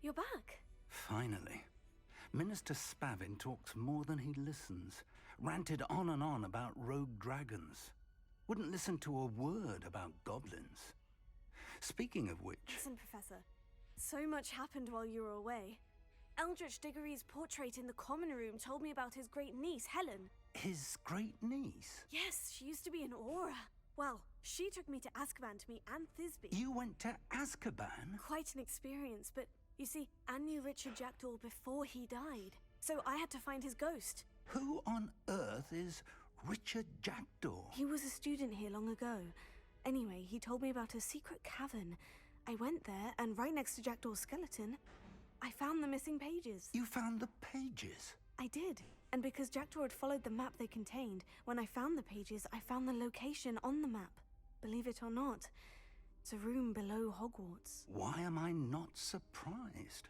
you're back. Finally. Minister Spavin talks more than he listens. Ranted on and on about rogue dragons. Wouldn't listen to a word about goblins. Speaking of which... Listen, Professor. So much happened while you were away. Eldritch Diggory's portrait in the common room told me about his great niece, Helen. His great niece? Yes, she used to be an Aura. Well, she took me to Azkaban to meet Anne Thisbe. You went to Azkaban? Quite an experience, but you see, Anne knew Richard Jackdaw before he died. So I had to find his ghost. Who on earth is Richard Jackdaw? He was a student here long ago. Anyway, he told me about a secret cavern. I went there, and right next to Jackdaw's skeleton, I found the missing pages. You found the pages? I did. And because Jackdaw had followed the map they contained, when I found the pages, I found the location on the map. Believe it or not, it's a room below Hogwarts. Why am I not surprised?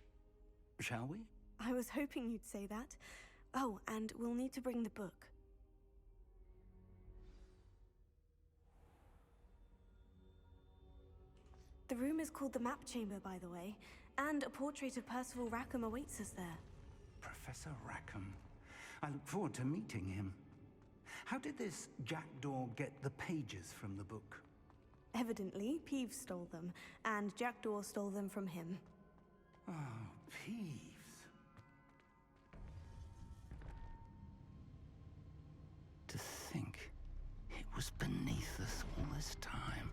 Shall we? I was hoping you'd say that. Oh, and we'll need to bring the book. The room is called the Map Chamber, by the way, and a portrait of Percival Rackham awaits us there. Professor Rackham. I look forward to meeting him. How did this Jackdaw get the pages from the book? Evidently, Peeves stole them, and Jackdaw stole them from him. Oh, Peeves. To think it was beneath us all this time.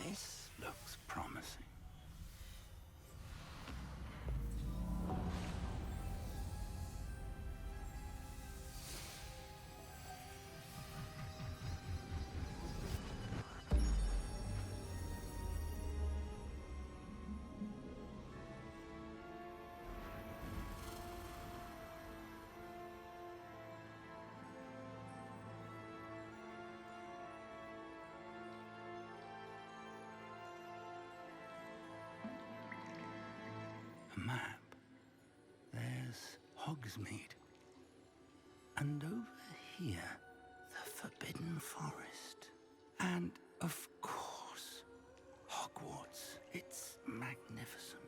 This looks promising. A map. There's Hogsmeade. And over here, the Forbidden Forest. And, of course, Hogwarts. It's magnificent.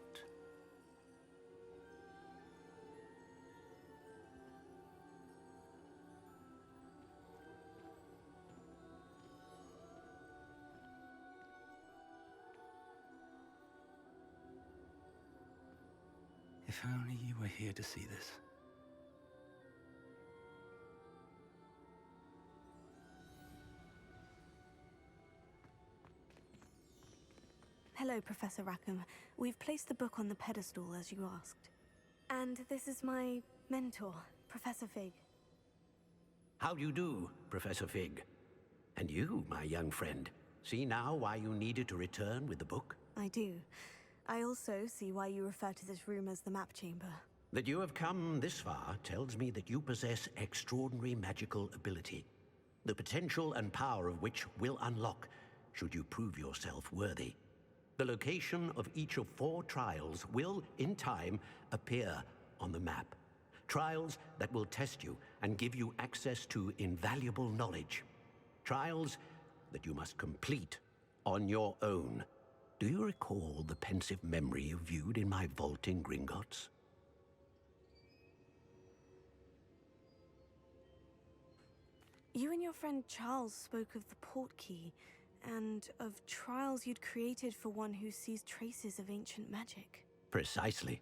If only you were here to see this. Hello, Professor Rackham. We've placed the book on the pedestal, as you asked. And this is my mentor, Professor Fig. How do you do, Professor Fig? And you, my young friend, see now why you needed to return with the book? I do. I also see why you refer to this room as the Map Chamber. That you have come this far tells me that you possess extraordinary magical ability, the potential and power of which will unlock should you prove yourself worthy. The location of each of 4 trials will, in time, appear on the map. Trials that will test you and give you access to invaluable knowledge. Trials that you must complete on your own. Do you recall the pensive memory you viewed in my vault in Gringotts? You and your friend Charles spoke of the portkey, and of trials you'd created for one who sees traces of ancient magic. Precisely.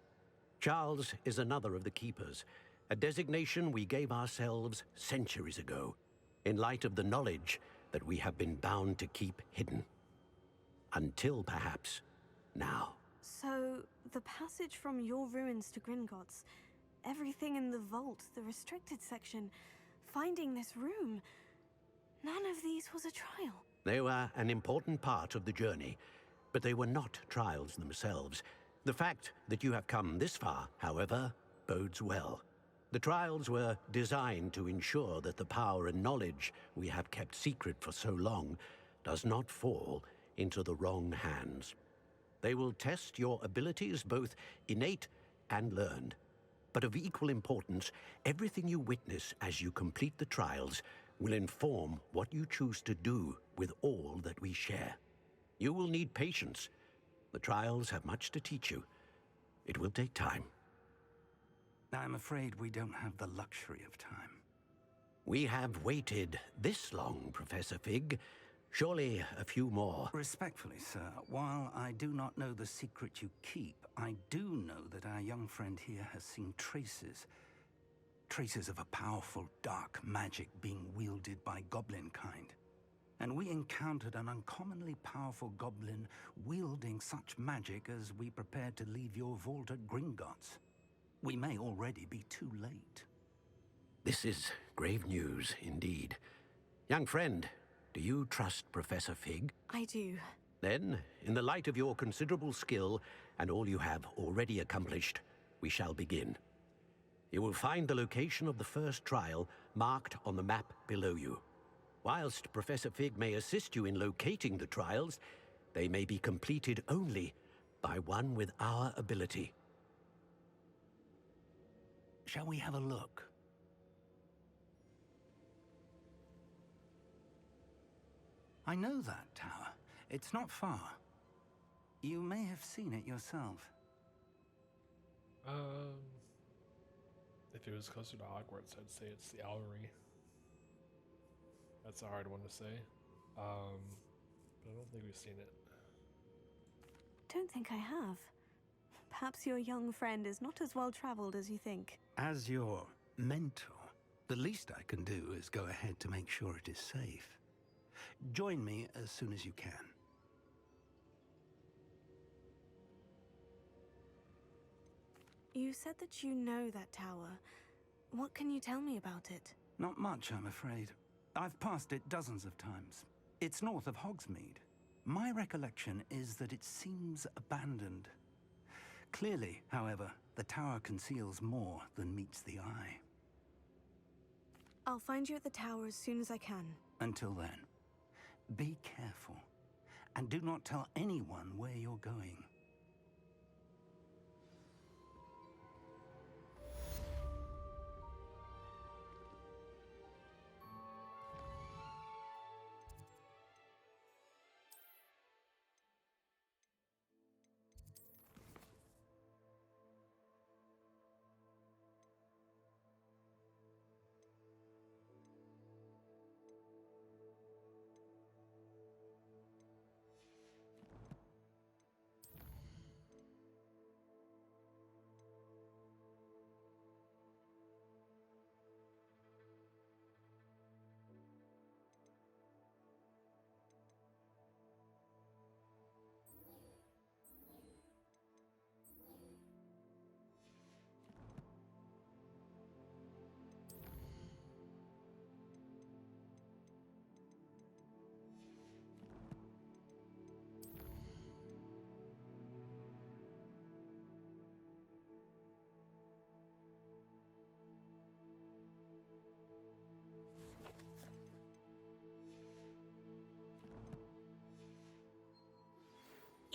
Charles is another of the Keepers, a designation we gave ourselves centuries ago, in light of the knowledge that we have been bound to keep hidden. Until, perhaps, now. So, the passage from your ruins to Gringotts, everything in the vault, the restricted section, finding this room, none of these was a trial. They were an important part of the journey, But they were not trials themselves. The fact that you have come this far, however, bodes well. The trials were designed to ensure that the power and knowledge we have kept secret for so long does not fall into the wrong hands. They will test your abilities, both innate and learned. But of equal importance, everything you witness as you complete the trials will inform what you choose to do with all that we share. You will need patience. The trials have much to teach you. It will take time. I'm afraid we don't have the luxury of time. We have waited this long, Professor Fig. Surely a few more. Respectfully, sir, while I do not know the secret you keep, I do know that our young friend here has seen traces of a powerful dark magic being wielded by goblin kind. And we encountered an uncommonly powerful goblin wielding such magic as we prepared to leave your vault at Gringotts. We may already be too late. This is grave news, indeed. Young friend, do you trust Professor Fig? I do. Then, in the light of your considerable skill and all you have already accomplished, we shall begin. You will find the location of the first trial marked on the map below you. Whilst Professor Fig may assist you in locating the trials, they may be completed only by one with our ability. Shall we have a look? I know that tower. It's not far. You may have seen it yourself. If it was closer to Hogwarts, I'd say it's the Owlery. That's a hard one to say. But I don't think we've seen it. Don't think I have. Perhaps your young friend is not as well traveled as you think. As your mentor, the least I can do is go ahead to make sure it is safe. Join me as soon as you can. You said that you know that tower. What can you tell me about it? Not much, I'm afraid. I've passed it dozens of times. It's north of Hogsmeade. My recollection is that it seems abandoned. Clearly, however, the tower conceals more than meets the eye. I'll find you at the tower as soon as I can. Until then, be careful, and do not tell anyone where you're going.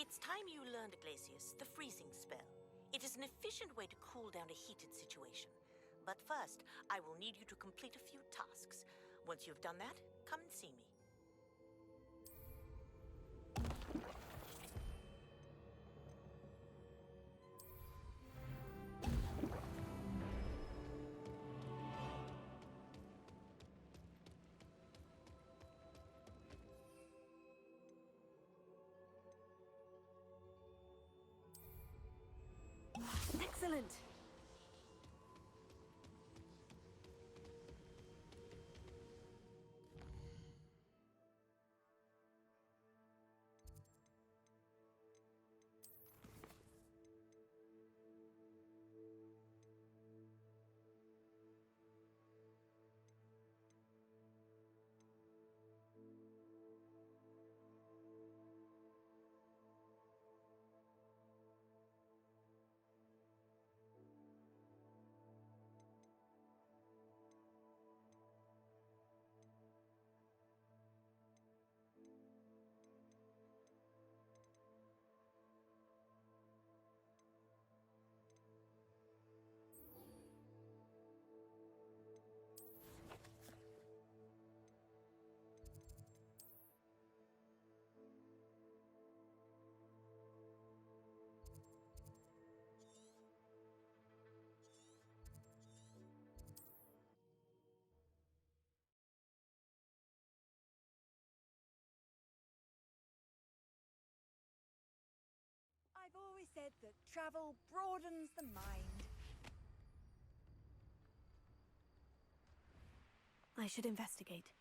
It's time you learned, Glacius, the freezing spell. It is an efficient way to cool down a heated situation. But first, I will need you to complete a few tasks. Once you've done that, come and see me. Excellent! said that travel broadens the mind. I should investigate.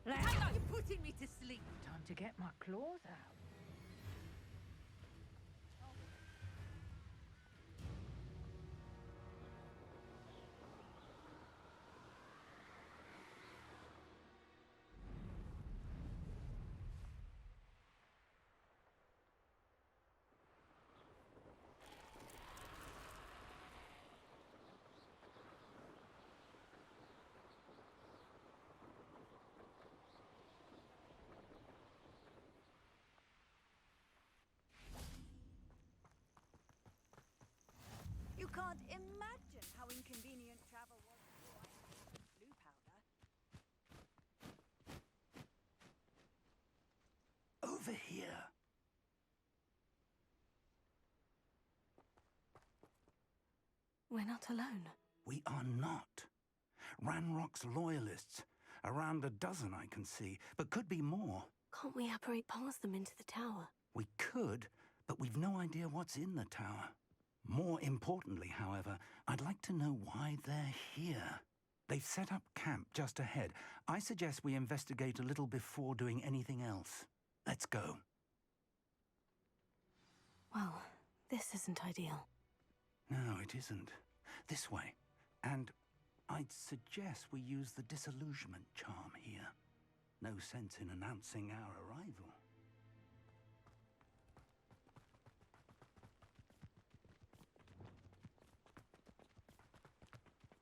Hang on, you're putting me to sleep. Time to get my claws out. You can't imagine how inconvenient travel was before I had blue powder. Over here. We're not alone. We are not. Ranrock's loyalists. Around a dozen I can see, but could be more. Can't we apparate past them into the tower? We could, but we've no idea what's in the tower. More importantly, however, I'd like to know why they're here. They've set up camp just ahead. I suggest we investigate a little before doing anything else. Let's go. Well, this isn't ideal. No, it isn't. This way. And I'd suggest we use the disillusionment charm here. No sense in announcing our arrival.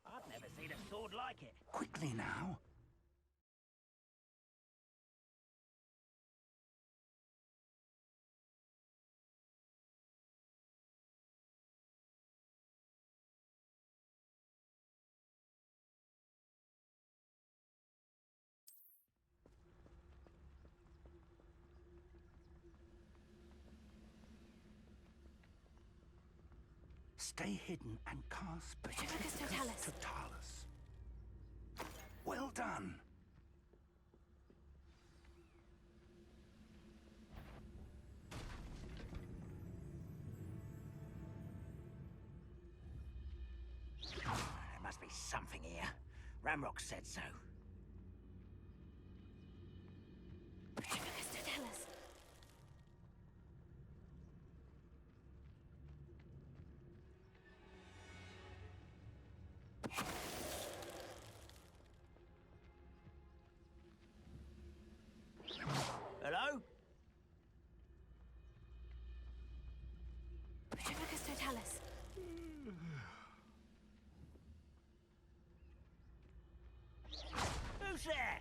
I've never seen a sword like it. Quickly now. Stay hidden and cast Pacificus Totalis. Totalis. Well done. There must be something here. Ramrock said so. Pacificus Totalis. Hello? Pacificus Totalis. Who's there?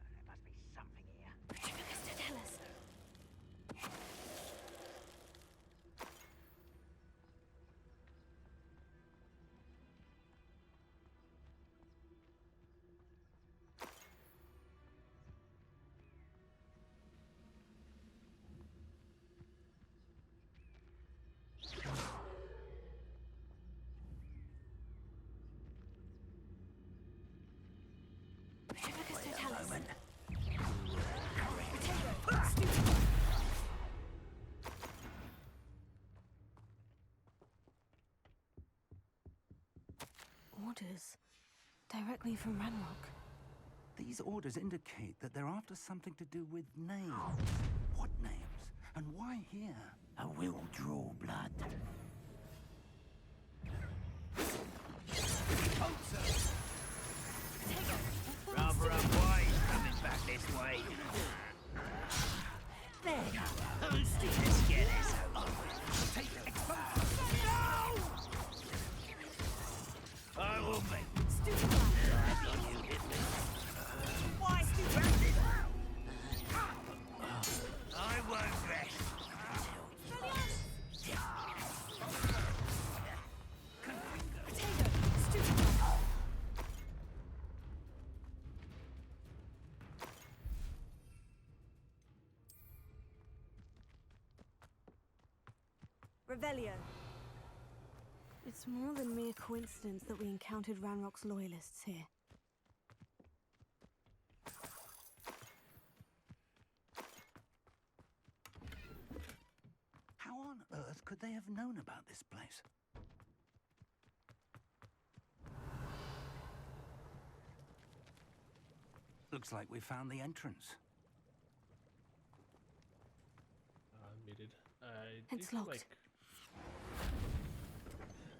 There must be something here. Pacificus Totalis. Pacificus Totalis. Moment. Orders. Directly from Ranrock. These orders indicate that they're after something to do with names. What names? And why here? I will draw blood. Rather unwise coming back this way. There. Let's get this over. No! I will be. Stupid lad. Why stupid? I won't rest. Revelio. It's more than mere coincidence that we encountered Ranrock's loyalists here. How on earth could they have known about this place? Looks like we found the entrance. Muted. It's feel locked. like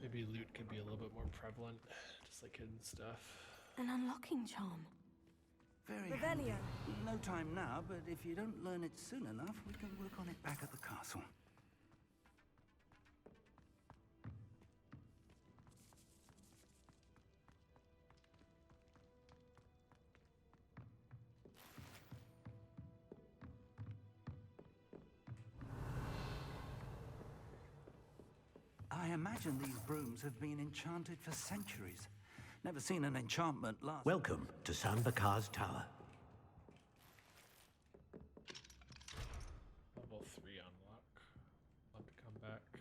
maybe loot could be a little bit more prevalent, just like hidden stuff. An unlocking charm. Very Revelio. handy. No time now, but if you don't learn it soon enough, we can work on it back at the castle. I imagine these brooms have been enchanted for centuries. Never seen an enchantment last. Welcome to San Bakar's Tower. Level 3 unlock. I'll have to come back.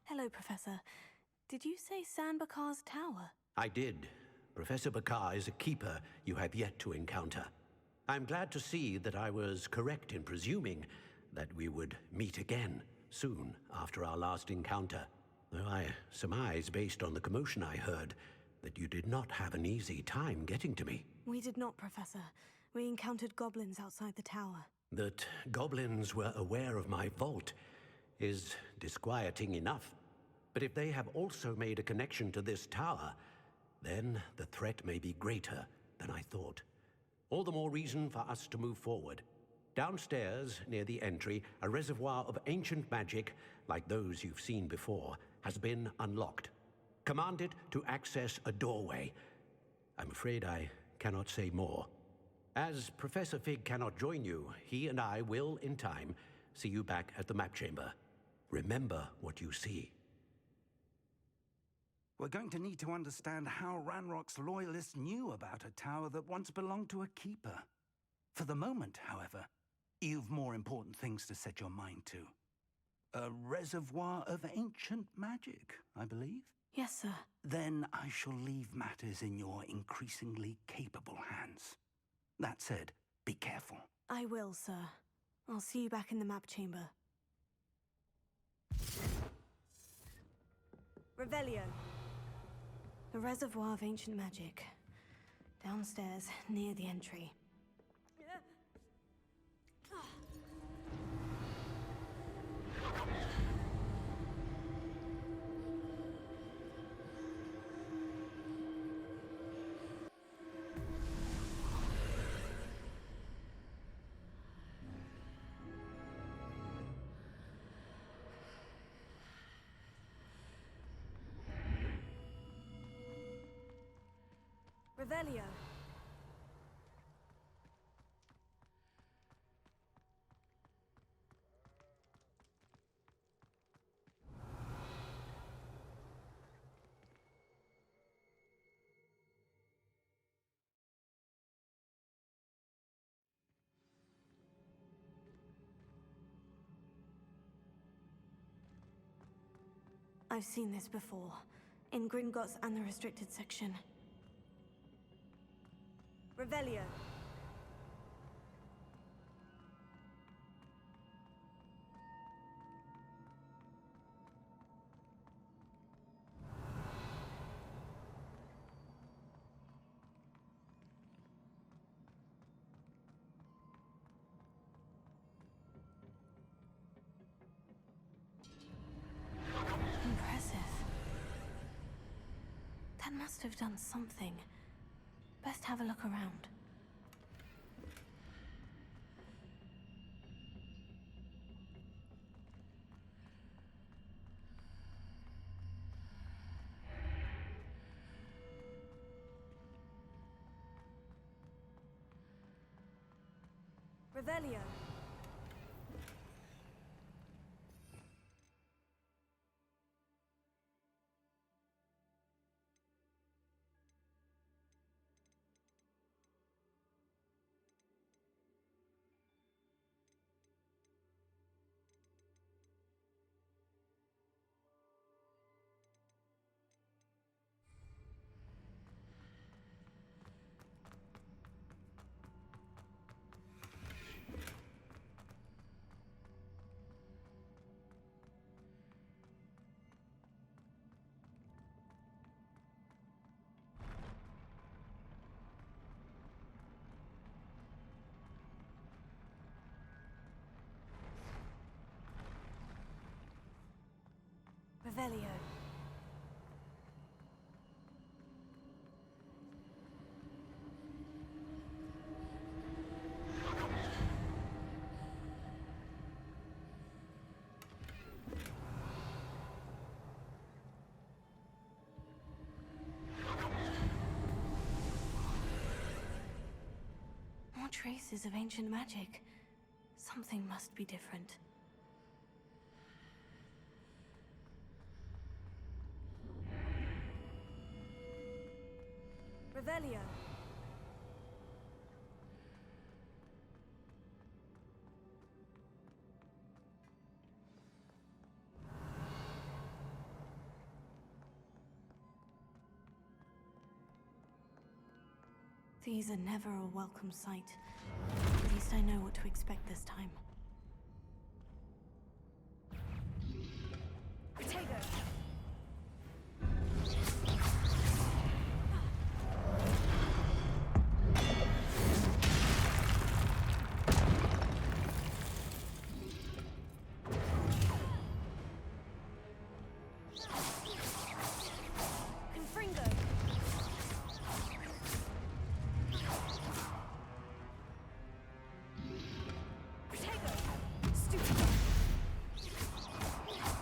Hello, Professor. Did you say San Bakar's Tower? I did. Professor Bakar is a keeper you have yet to encounter. I'm glad to see that I was correct in presuming that we would meet again soon after our last encounter. Though I surmise, based on the commotion I heard, that you did not have an easy time getting to me. We did not, Professor. We encountered goblins outside the tower. That goblins were aware of my vault is disquieting enough. But if they have also made a connection to this tower, then the threat may be greater than I thought. All the more reason for us to move forward. Downstairs, near the entry, a reservoir of ancient magic, like those you've seen before, has been unlocked. Commanded to access a doorway. I'm afraid I cannot say more. As Professor Fig cannot join you, he and I will, in time, see you back at the map chamber. Remember what you see. We're going to need to understand how Ranrock's loyalists knew about a tower that once belonged to a keeper. For the moment, however, you've more important things to set your mind to. A reservoir of ancient magic, I believe? Yes, sir. Then I shall leave matters in your increasingly capable hands. That said, be careful. I will, sir. I'll see you back in the map chamber. Revelio. A reservoir of ancient magic. Downstairs, near the entry. Revelio. I've seen this before. In Gringotts and the restricted section. Revelio. Impressive. That must have done something. Best have a look around. Revelio. Revelio. More traces of ancient magic. Something must be different. Revelio. These are never a welcome sight. At least I know what to expect this time. Protego! Confringo! Protego! Stupid!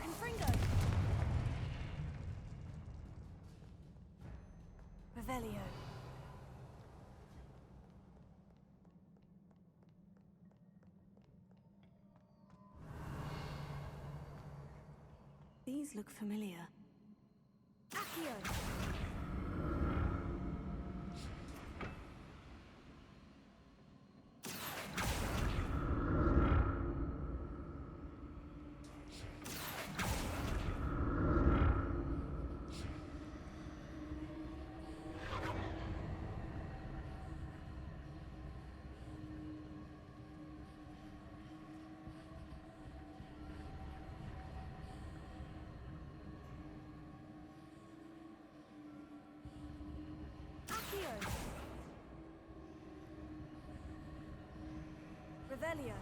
Confringo! Revelio. These look familiar. Accio! Accio! Revelio.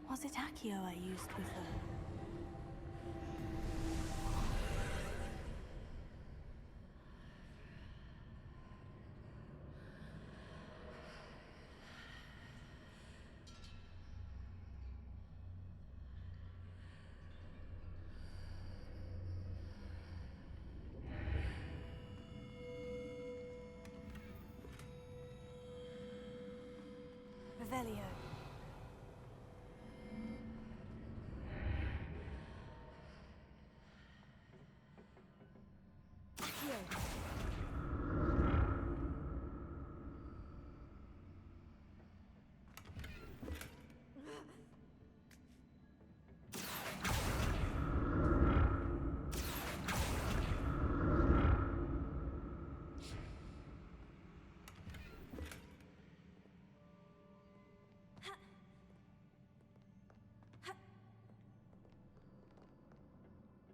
Was it Accio I used before? Revelio. Accio.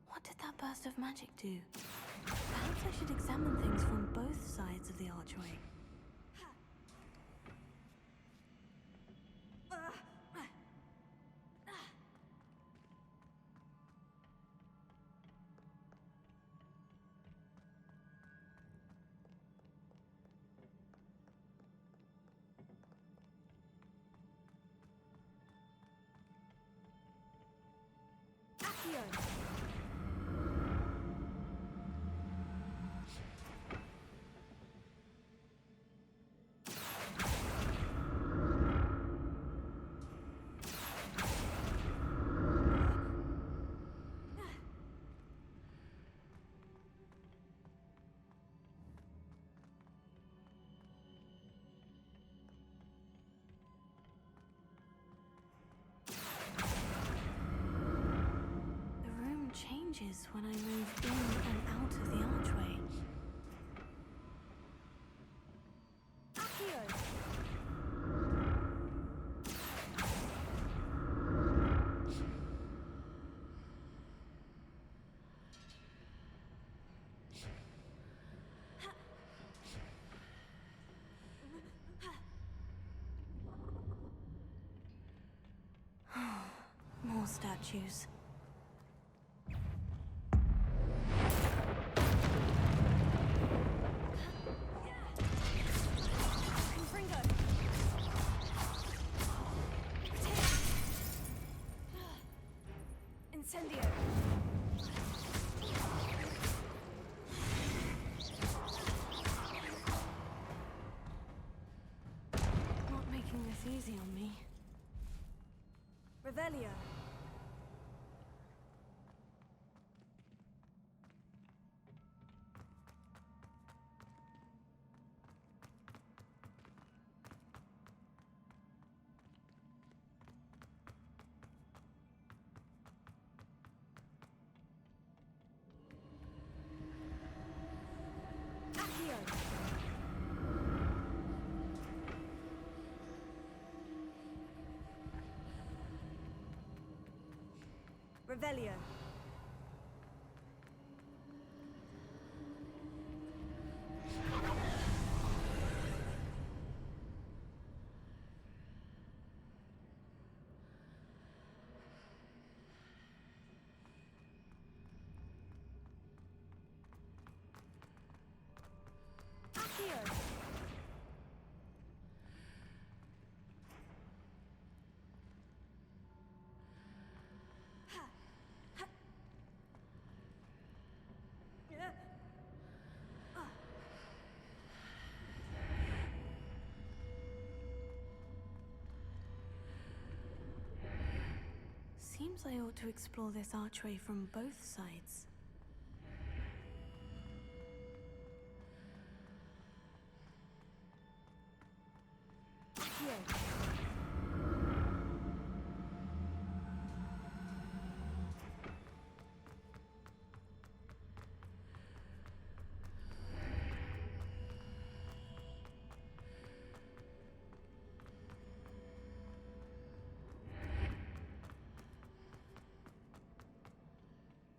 What did that burst of magic do? Perhaps I should examine things from both sides of the archway. Accio! The room changes when I move in and out of the archway. Accio! statues. Confringo! Incendio! Not making this easy on me. Revelio! Accio! Revelio. Accio. Seems I ought to explore this archway from both sides. Accio.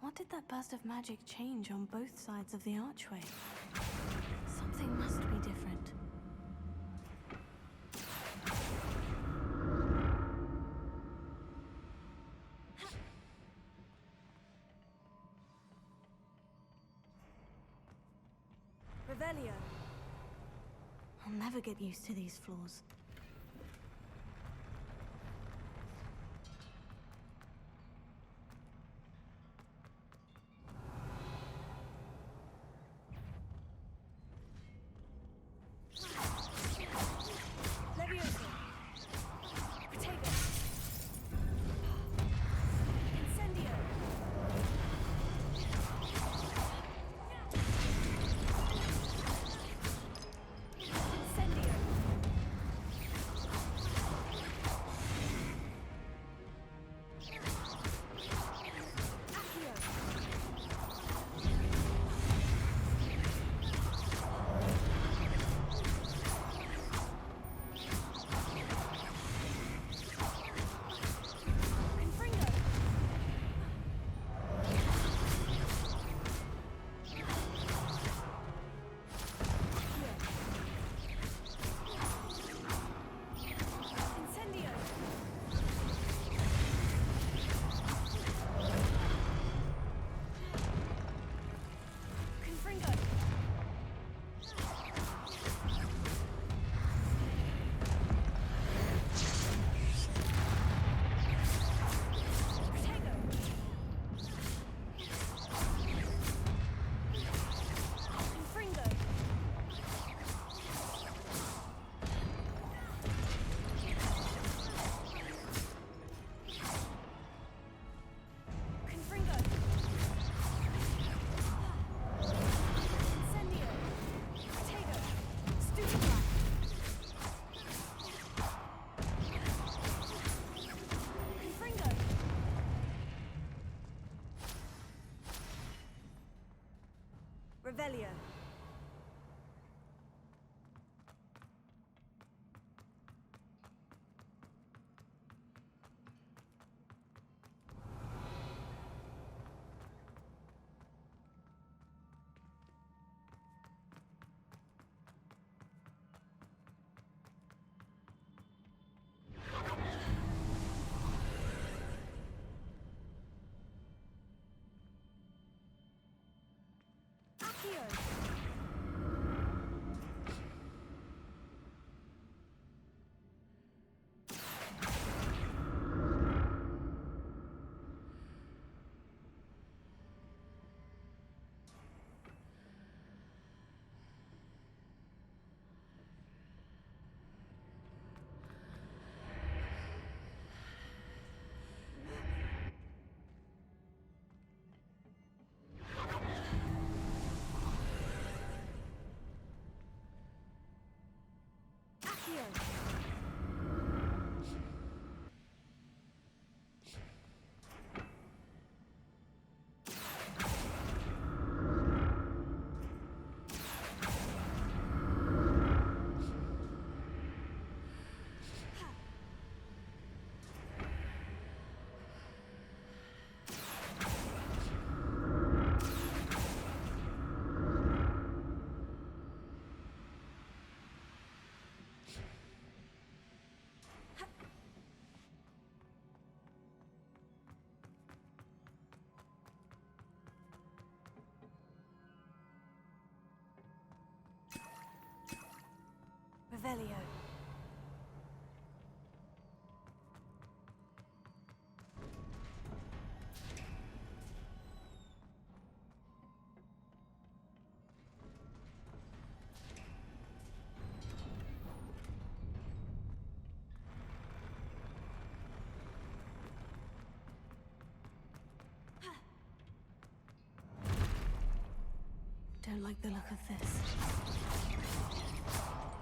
What did that burst of magic change on both sides of the archway? Something must be different. Revelio. I'll never get used to these floors. Levioso. Protego. Incendio. Incendio. Confringo. Revelio. Don't like the look of this.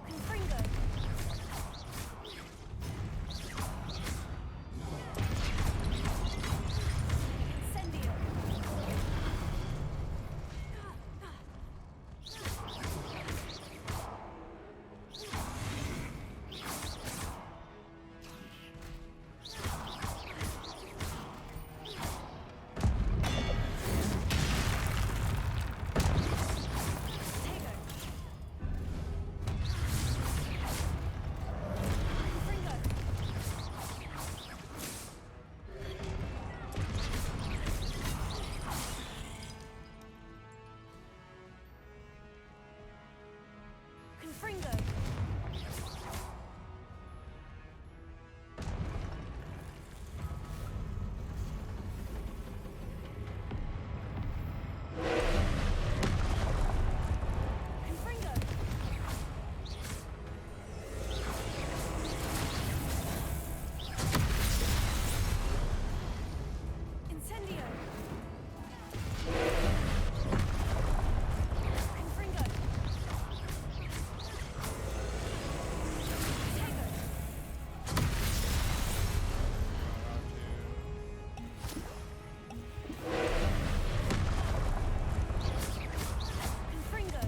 Confringo. Incendio. Confringo. Confringo. Incendio. Confringo. Confringo.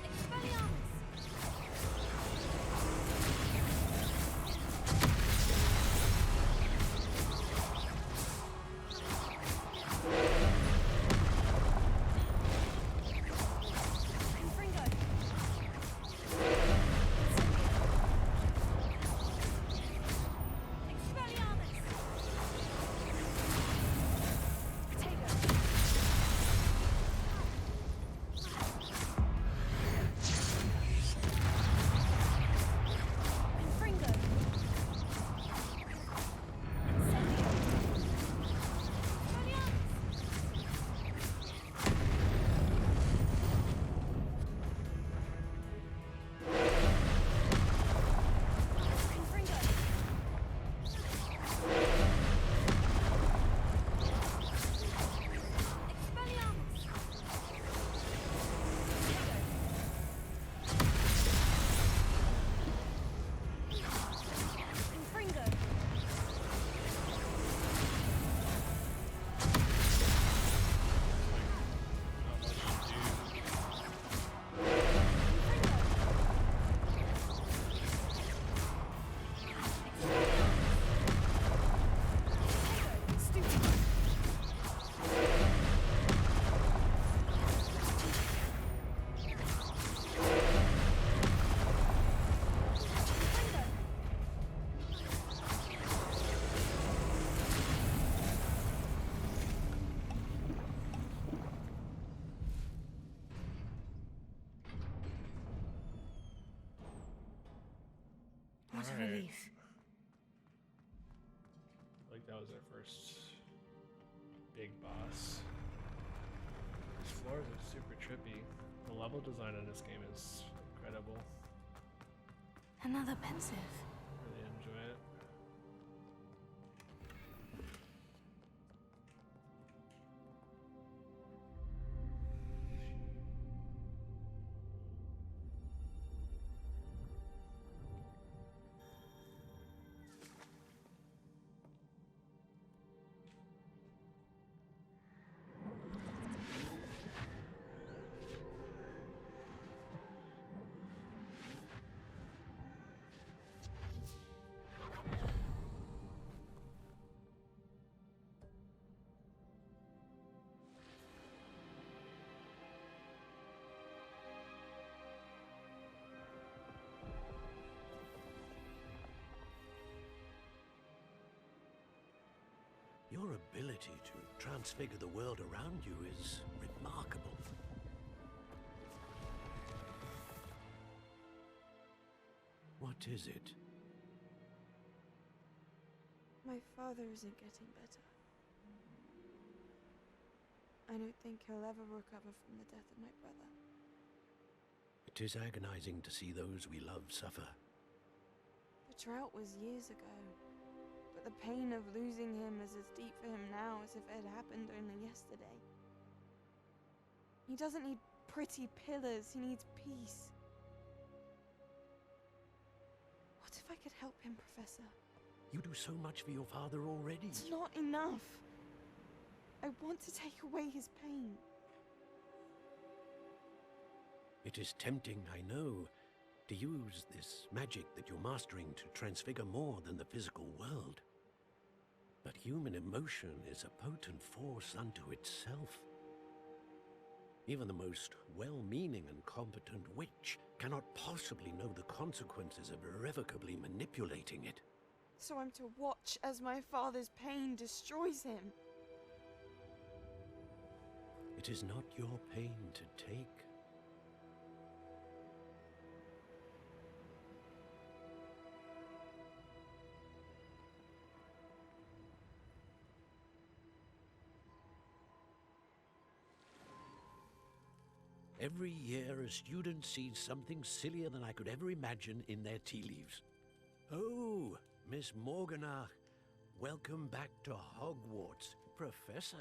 Expelliarmus. Confringo. Expelliarmus. Potato. Confringo. Incendio. Expelliarmus. Confringo. Expelliarmus. Confringo. Stupid. What a Alright. relief. Like that was our first big boss. These floors are super trippy. The level design in this game is incredible. Another pensive. Really enjoy it. ability to transfigure the world around you is remarkable. What is it? My father isn't getting better. I don't think he'll ever recover from the death of my brother. It is agonizing to see those we love suffer. The drought was years ago, but the pain of losing him is as deep for him now as if it had happened only yesterday. He doesn't need pretty pillars, he needs peace. What if I could help him, Professor? You do so much for your father already. It's not enough. I want to take away his pain. It is tempting, I know, to use this magic that you're mastering to transfigure more than the physical world. But human emotion is a potent force unto itself. Even the most well-meaning and competent witch cannot possibly know the consequences of irrevocably manipulating it. So I'm to watch as my father's pain destroys him. It is not your pain to take. Every year, a student sees something sillier than I could ever imagine in their tea leaves. Oh, Miss Morganach, welcome back to Hogwarts, Professor.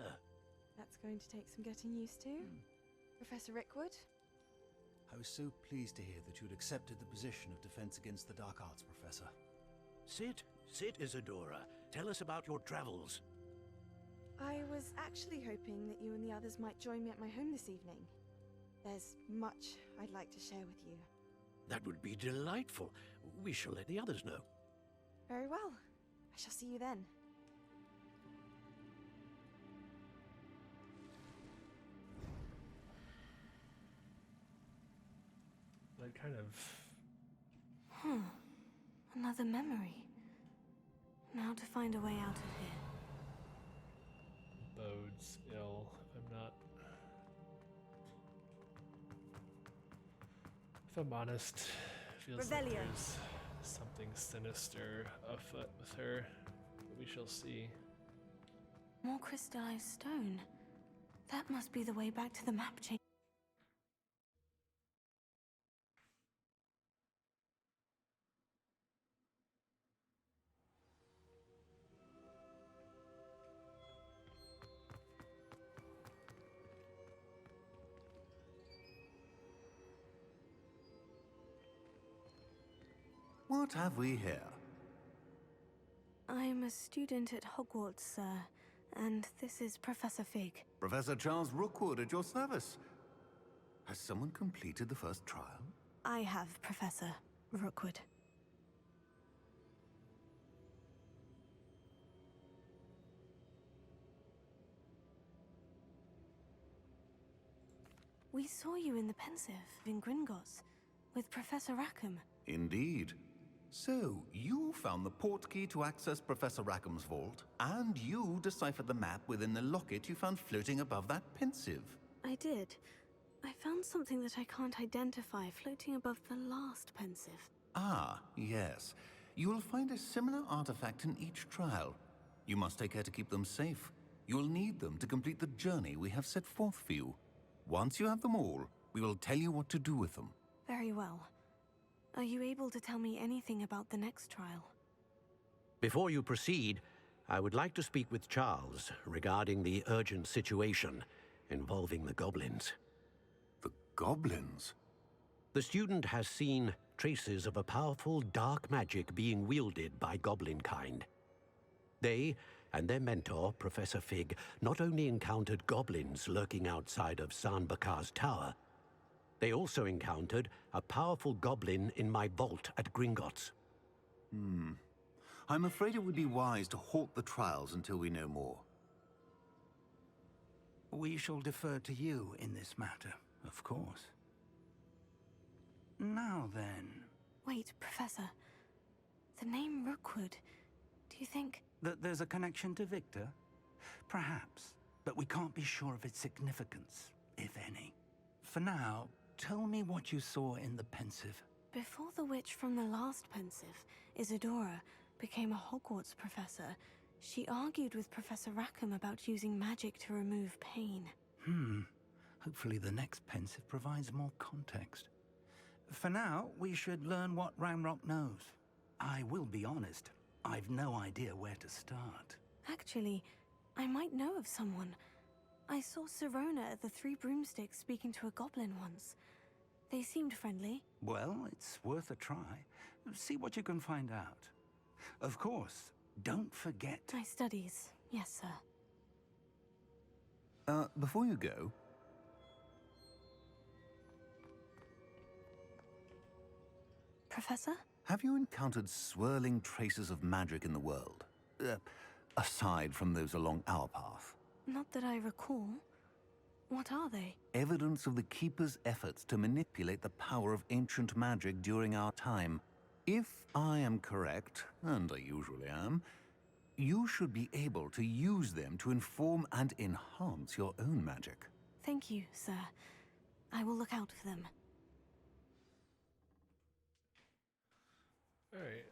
That's going to take some getting used to. Professor Rickwood? I was so pleased to hear that you'd accepted the position of Defense Against the Dark Arts, Professor. Sit, Isadora. Tell us about your travels. I was actually hoping that you and the others might join me at my home this evening. There's much I'd like to share with you. That would be delightful. We shall let the others know. Very well. I shall see you then. That kind of... Another memory. Now to find a way out of here. bodes ill, if I'm not... If I'm honest, feels like there's something sinister afoot with her, but we shall see. More crystallized stone. That must be the way back to the map change. What have we here? I'm a student at Hogwarts, sir, and this is Professor Fig. Professor Charles Rookwood at your service. Has someone completed the first trial? I have, Professor Rookwood. We saw you in the Pensive in Gringotts with Professor Rackham. Indeed. So, you found the portkey to access Professor Rackham's vault, and you deciphered the map within the locket you found floating above that Pensive. I did. I found something that I can't identify floating above the last Pensive. Ah, yes. You will find a similar artifact in each trial. You must take care to keep them safe. You will need them to complete the journey we have set forth for you. Once you have them all, we will tell you what to do with them. Very well. Are you able to tell me anything about the next trial? Before you proceed, I would like to speak with Charles regarding the urgent situation involving the goblins. The goblins? The student has seen traces of a powerful dark magic being wielded by goblin kind. They and their mentor, Professor Fig, not only encountered goblins lurking outside of San Bakar's tower, they also encountered a powerful goblin in my vault at Gringotts. I'm afraid it would be wise to halt the trials until we know more. We shall defer to you in this matter, of course. Now then... Wait, Professor. The name Rookwood. Do you think... That there's a connection to Victor? Perhaps, but we can't be sure of its significance, if any. For now, tell me what you saw in the pensive. Before the witch from the last pensive, Isadora, became a Hogwarts professor, she argued with Professor Rackham about using magic to remove pain. Hopefully the next pensive provides more context. For now, we should learn what Ramrock knows. I will be honest, I've no idea where to start. Actually, I might know of someone. I saw Sirona at the Three Broomsticks speaking to a goblin once. They seemed friendly. Well, it's worth a try. See what you can find out. Of course, don't forget... My studies, yes, sir. Before you go, Professor? have you encountered swirling traces of magic in the world? Aside from those along our path. Not that I recall. What are they? Evidence of the Keeper's efforts to manipulate the power of ancient magic during our time. If I am correct, and I usually am, you should be able to use them to inform and enhance your own magic. Thank you, sir. I will look out for them. Alright.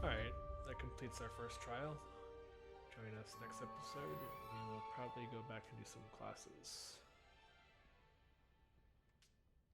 Alright, that completes our first trial. Join us next episode. We will probably go back and do some classes.